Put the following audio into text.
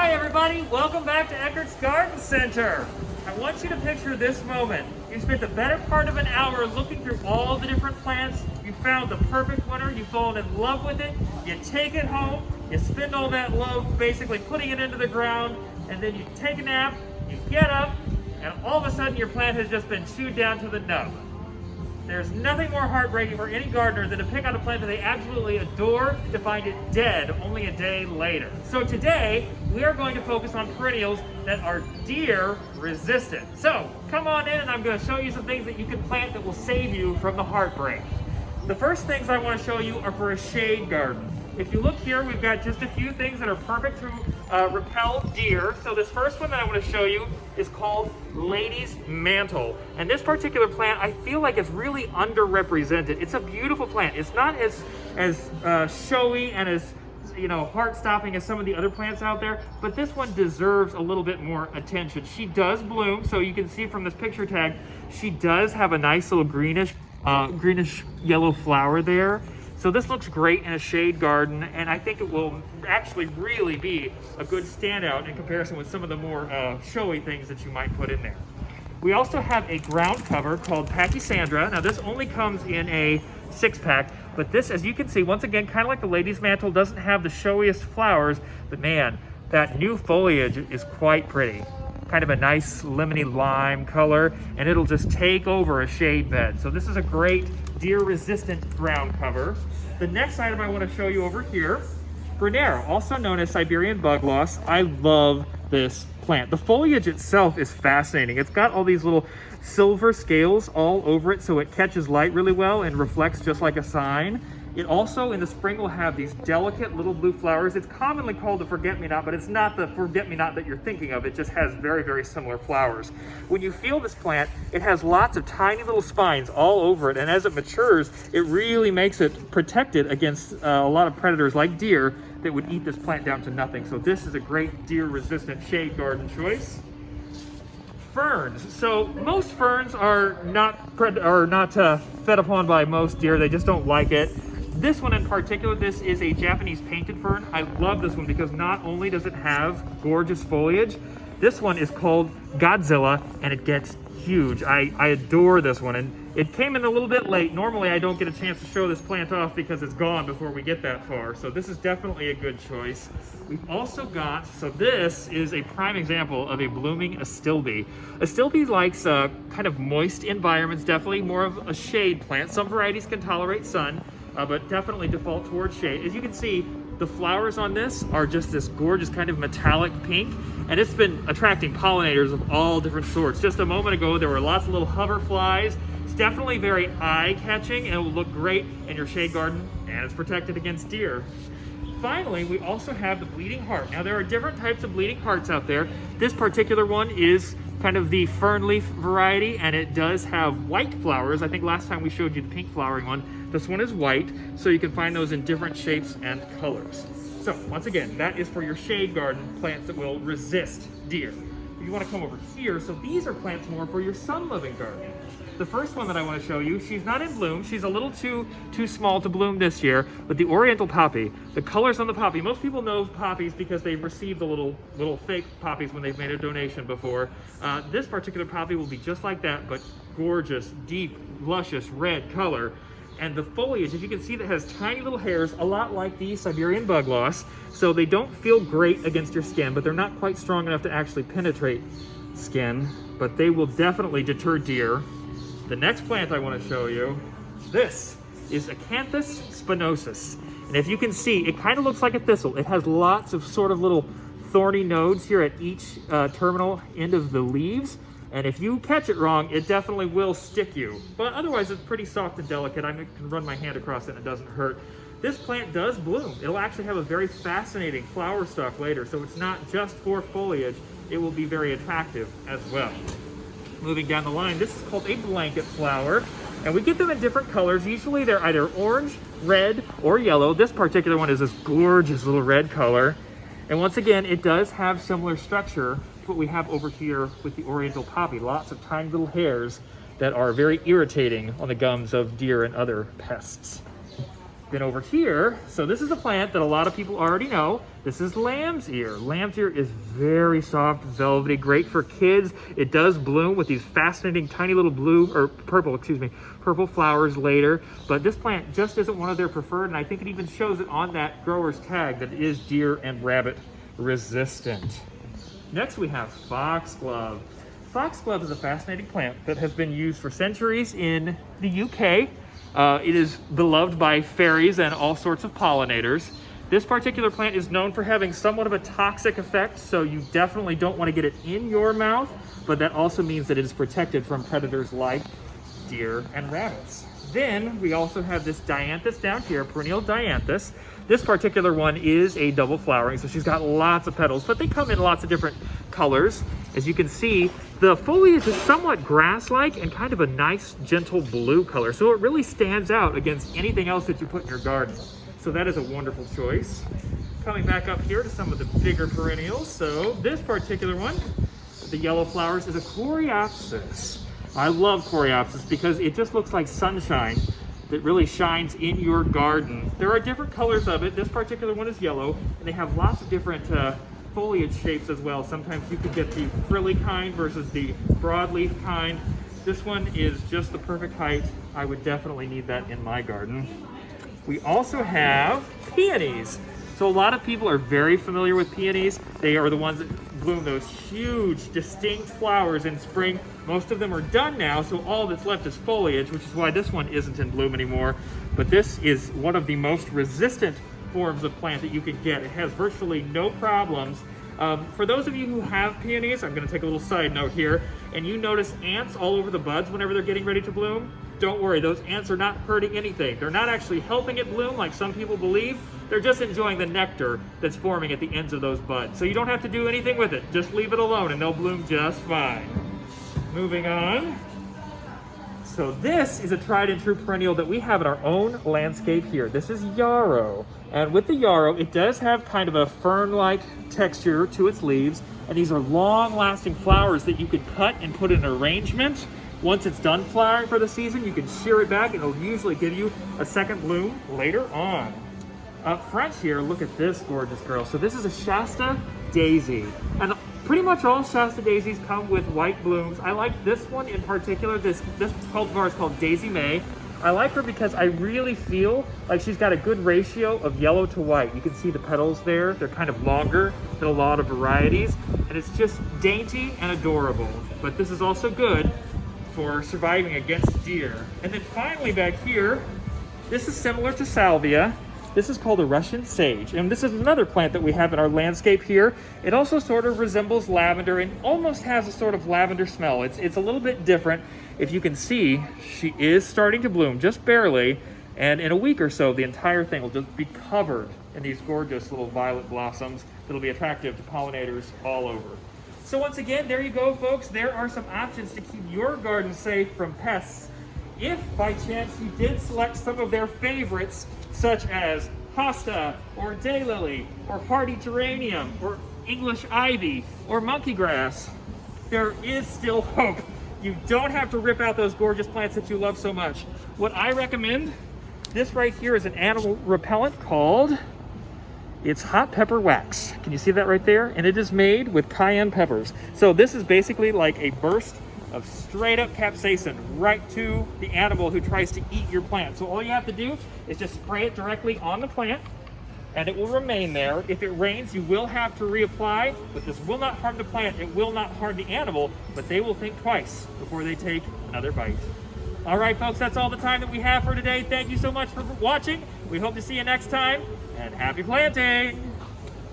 Hi everybody, welcome back to Eckert's Garden Center. I want you to picture this moment. You spent the better part of an hour looking through all the different plants. You found the perfect winner, you fallen in love with it, you take it home, you spend all that love basically putting it into the ground, and then you take a nap, you get up, and all of a sudden your plant has just been chewed down to the nub. There's nothing more heartbreaking for any gardener than to pick out a plant that they absolutely adore to find it dead only a day later. So today, we are going to focus on perennials that are deer resistant. So come on in and I'm going to show you some things that you can plant that will save you from the heartbreak. The first things I want to show you are for a shade garden. If you look here, we've got just a few things that are perfect to repel deer. So this first one that I want to show you is called Lady's Mantle. And this particular plant, I feel like it's really underrepresented. It's a beautiful plant. It's not as showy and as heart-stopping as some of the other plants out there, but this one deserves a little bit more attention. She does bloom, so you can see from this picture tag, she does have a nice little greenish yellow flower there. So this looks great in a shade garden, and I think it will actually really be a good standout in comparison with some of the more showy things that you might put in there. We also have a ground cover called Pachysandra. Now this only comes in a 6-pack, but this, as you can see, once again, kind of like the Lady's Mantle, doesn't have the showiest flowers, but man, that new foliage is quite pretty. Kind of a nice lemony lime color, and it'll just take over a shade bed. So this is a great deer-resistant ground cover. The next item I want to show you over here, Brunera, also known as Siberian bug loss. I love this plant. The foliage itself is fascinating. It's got all these little silver scales all over it, so it catches light really well and reflects just like a sign. It also, in the spring, will have these delicate little blue flowers. It's commonly called the forget-me-not, but it's not the forget-me-not that you're thinking of. It just has very, very similar flowers. When you feel this plant, it has lots of tiny little spines all over it, and as it matures, it really makes it protected against a lot of predators like deer that would eat this plant down to nothing. So this is a great deer-resistant shade garden choice. Ferns. So most ferns are not fed upon by most deer. They just don't like it. This one in particular, this is a Japanese painted fern. I love this one because not only does it have gorgeous foliage, this one is called Godzilla, and it gets huge. I adore this one, and it came in a little bit late. Normally I don't get a chance to show this plant off because it's gone before we get that far. So this is definitely a good choice. We've also got, so this is a prime example of a blooming astilbe. Astilbe likes kind of moist environments, definitely more of a shade plant. Some varieties can tolerate sun, but definitely default towards shade. As you can see, the flowers on this are just this gorgeous kind of metallic pink, and it's been attracting pollinators of all different sorts. Just a moment ago, there were lots of little hoverflies. It's definitely very eye-catching, and it will look great in your shade garden, and it's protected against deer. Finally, we also have the bleeding heart. Now, there are different types of bleeding hearts out there. This particular one is kind of the fern leaf variety, and it does have white flowers. I think last time we showed you the pink flowering one. This one is white, so you can find those in different shapes and colors. So once again, that is for your shade garden plants that will resist deer. If you want to come over here, so these are plants more for your sun-loving garden. The first one that I want to show you, she's not in bloom. She's a little too small to bloom this year, but the Oriental Poppy, the colors on the poppy, most people know poppies because they've received the little fake poppies when they've made a donation before. This particular poppy will be just like that, but gorgeous, deep, luscious red color. And the foliage, as you can see, that has tiny little hairs, a lot like the Siberian bug loss. So they don't feel great against your skin, but they're not quite strong enough to actually penetrate skin, but they will definitely deter deer. The next plant I want to show you, this is Acanthus spinosus. And if you can see, it kind of looks like a thistle. It has lots of sort of little thorny nodes here at each terminal end of the leaves. And if you catch it wrong, it definitely will stick you. But otherwise, it's pretty soft and delicate. I can run my hand across it and it doesn't hurt. This plant does bloom. It'll actually have a very fascinating flower stalk later. So it's not just for foliage. It will be very attractive as well. Moving down the line, this is called a blanket flower. And we get them in different colors. Usually they're either orange, red, or yellow. This particular one is this gorgeous little red color. And once again, it does have similar structure to what we have over here with the Oriental Poppy. Lots of tiny little hairs that are very irritating on the gums of deer and other pests. Then over here, so this is a plant that a lot of people already know. This is lamb's ear. Lamb's ear is very soft, velvety, great for kids. It does bloom with these fascinating tiny little blue, or purple, excuse me, purple flowers later. But this plant just isn't one of their preferred, and I think it even shows it on that grower's tag that it is deer and rabbit resistant. Next we have foxglove. Foxglove is a fascinating plant that has been used for centuries in the UK. It is beloved by fairies and all sorts of pollinators. This particular plant is known for having somewhat of a toxic effect, so you definitely don't want to get it in your mouth, but that also means that it is protected from predators like deer and rabbits. Then we also have this dianthus down here, perennial dianthus. This particular one is a double flowering, so she's got lots of petals, but they come in lots of different colors. As you can see, the foliage is somewhat grass-like and kind of a nice, gentle blue color, so it really stands out against anything else that you put in your garden. So that is a wonderful choice. Coming back up here to some of the bigger perennials. So this particular one, the yellow flowers, is a coreopsis. I love coreopsis because it just looks like sunshine that really shines in your garden. There are different colors of it. This particular one is yellow, and they have lots of different foliage shapes as well. Sometimes you could get the frilly kind versus the broadleaf kind. This one is just the perfect height. I would definitely need that in my garden. We also have peonies. So a lot of people are very familiar with peonies. They are the ones that bloom those huge, distinct flowers in spring. Most of them are done now, so all that's left is foliage, which is why this one isn't in bloom anymore. But this is one of the most resistant forms of plant that you could get. It has virtually no problems. For those of you who have peonies, I'm going to take a little side note here, and you notice ants all over the buds whenever they're getting ready to bloom, don't worry, those ants are not hurting anything. They're not actually helping it bloom like some people believe. They're just enjoying the nectar that's forming at the ends of those buds. So you don't have to do anything with it. Just leave it alone and they'll bloom just fine. Moving on. So this is a tried and true perennial that we have in our own landscape here. This is yarrow. And with the yarrow, it does have kind of a fern-like texture to its leaves. And these are long-lasting flowers that you could cut and put in an arrangement. Once it's done flowering for the season, you can shear it back and it'll usually give you a second bloom later on. Up front here, look at this gorgeous girl. So this is a Shasta daisy. And pretty much all Shasta daisies come with white blooms. I like this one in particular. This cultivar is called Daisy May. I like her because I really feel like she's got a good ratio of yellow to white. You can see the petals there. They're kind of longer than a lot of varieties. And it's just dainty and adorable. But this is also good for surviving against deer. And then finally back here, this is similar to salvia. This is called a Russian sage, and this is another plant that we have in our landscape here. It also sort of resembles lavender and almost has a sort of lavender smell. It's a little bit different. If you can see, she is starting to bloom, just barely, and in a week or so, the entire thing will just be covered in these gorgeous little violet blossoms that'll be attractive to pollinators all over. So once again, there you go, folks. There are some options to keep your garden safe from pests. If by chance you did select some of their favorites, such as hosta, or daylily, or hardy geranium, or English ivy, or monkey grass, there is still hope. You don't have to rip out those gorgeous plants that you love so much. What I recommend, this right here is an animal repellent called, it's hot pepper wax. Can you see that right there? And it is made with cayenne peppers. So this is basically like a burst of straight up capsaicin right to the animal who tries to eat your plant. So all you have to do is just spray it directly on the plant and it will remain there. If it rains, you will have to reapply, but this will not harm the plant. It will not harm the animal, but they will think twice before they take another bite. All right, folks, that's all the time that we have for today. Thank you so much for watching. We hope to see you next time, and happy planting!